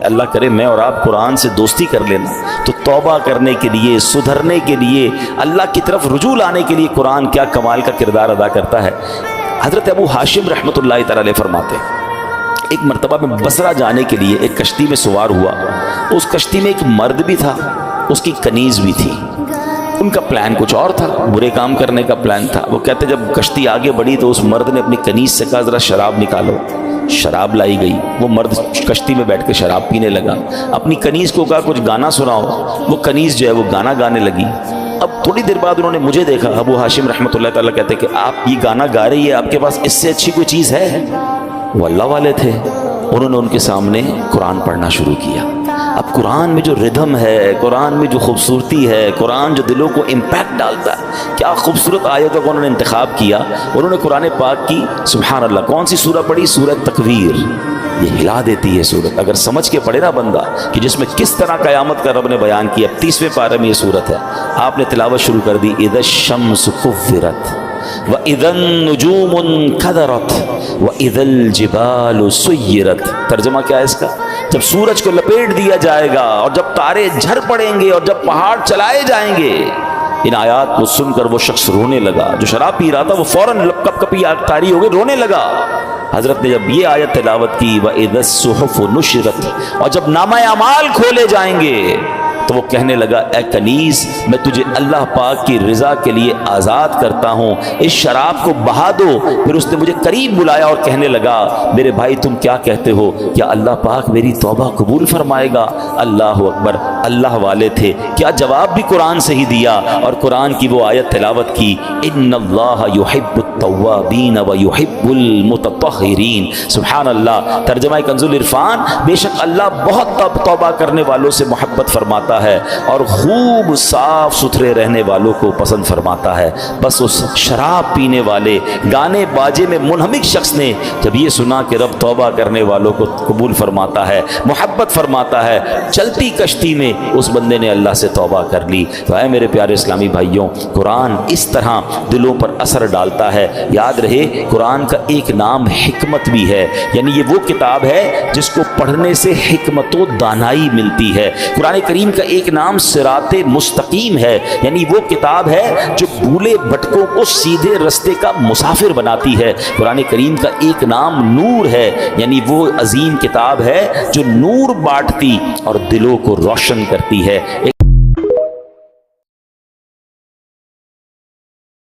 اللہ کرے میں اور آپ قرآن سے دوستی کر لینا تو توبہ کرنے کے لیے، سدھرنے کے لیے، اللہ کی طرف رجوع لانے کے لیے قرآن کیا کمال کا کردار ادا کرتا ہے۔ حضرت ابو ہاشم رحمۃ اللہ تعالی علیہ فرماتے ہیں ایک مرتبہ میں بصرہ جانے کے لیے ایک کشتی میں سوار ہوا، اس کشتی میں ایک مرد بھی تھا، اس کی کنیز بھی تھی۔ ان کا پلان کچھ اور تھا، برے کام کرنے کا پلان تھا۔ وہ کہتے جب کشتی آگے بڑھی تو اس مرد نے اپنی کنیز سے کہا ذرا شراب نکالو، شراب لائی گئی۔ وہ مرد کشتی میں بیٹھ کے شراب پینے لگا، اپنی کنیز کو کہا کچھ گانا سناؤ، وہ کنیز جو ہے وہ گانا گانے لگی۔ اب تھوڑی دیر بعد انہوں نے مجھے دیکھا، ابو ہاشم رحمۃ اللہ تعالیٰ کہتے کہ آپ یہ گانا گا رہی ہے، آپ کے پاس اس سے اچھی کوئی چیز ہے؟ وہ اللہ والے تھے، انہوں نے ان کے سامنے قرآن پڑھنا شروع کیا۔ اب قرآن میں جو ردھم ہے، قرآن میں جو خوبصورتی ہے، قرآن جو دلوں کو امپیکٹ ڈالتا ہے، کیا خوبصورت آیتوں کو انہوں نے انتخاب کیا۔ انہوں نے قرآن پاک کی سبحان اللہ کون سی سورہ پڑھی؟ سورہ تکویر۔ یہ ہلا دیتی ہے سورت، اگر سمجھ کے پڑھے نا بندہ کہ جس میں کس طرح قیامت کا رب نے بیان کیا۔ 30ویں پارے میں یہ سورت ہے، آپ نے تلاوت شروع کر دی، اذا الشمس کورت وَإِذَا النُّجُومُ انْكَدَرَتْ وَإِذَا الْجِبَالُ سُيِّرَتْ۔ ترجمہ کیا ہے اس کا؟ جب سورج کو لپیٹ دیا جائے گا اور جب تارے جھڑ پڑیں گے اور جب پہاڑ چلائے جائیں گے۔ ان آیات کو سن کر وہ شخص رونے لگا، جو شراب پی رہا تھا وہ فوراً کپ کپی تاری ہو گئی، رونے لگا۔ حضرت نے جب یہ آیت تلاوت کی وَإِذَا الصُّحُفُ نُشِرَتْ، اور جب نامہ اعمال کھولے جائیں گے تو وہ کہنے لگا اے کنیز میں تجھے اللہ پاک کی رضا کے لیے آزاد کرتا ہوں، اس شراب کو بہا دو۔ پھر اس نے مجھے قریب بلایا اور کہنے لگا میرے بھائی تم کیا کہتے ہو، کیا اللہ پاک میری توبہ قبول فرمائے گا؟ اللہ اکبر، اللہ والے تھے، کیا جواب بھی قرآن سے ہی دیا اور قرآن کی وہ آیت تلاوت کی ان اللہ یحب التوابین ویحب المتطہرین۔ سبحان اللہ۔ ترجمہ کنز العرفان، بے شک اللہ بہت توبہ کرنے والوں سے محبت فرماتا ہے اور خوب صاف ستھرے رہنے والوں کو پسند فرماتا ہے۔ بس اس شراب پینے والے گانے باجے میں منہمک شخص نے جب یہ سنا کہ رب توبہ کرنے والوں کو قبول فرماتا ہے، محبت فرماتا ہے، چلتی کشتی میں اس بندے نے اللہ سے توبہ کر لی۔ تو اے میرے پیارے اسلامی بھائیوں، قرآن اس طرح دلوں پر اثر ڈالتا ہے۔ یاد رہے قرآن کا ایک نام حکمت بھی ہے، یعنی یہ وہ کتاب ہے جس کو پڑھنے سے حکمت و دانائی ملتی ہے۔ قرآن کریم کا ایک نام صراط مستقیم ہے، یعنی وہ کتاب ہے جو بھولے بھٹکوں کو سیدھے رستے کا مسافر بناتی ہے۔ قرآن کریم کا ایک نام نور ہے، یعنی وہ عظیم کتاب ہے جو نور بانٹتی اور دلوں کو روشن کرتی ہے۔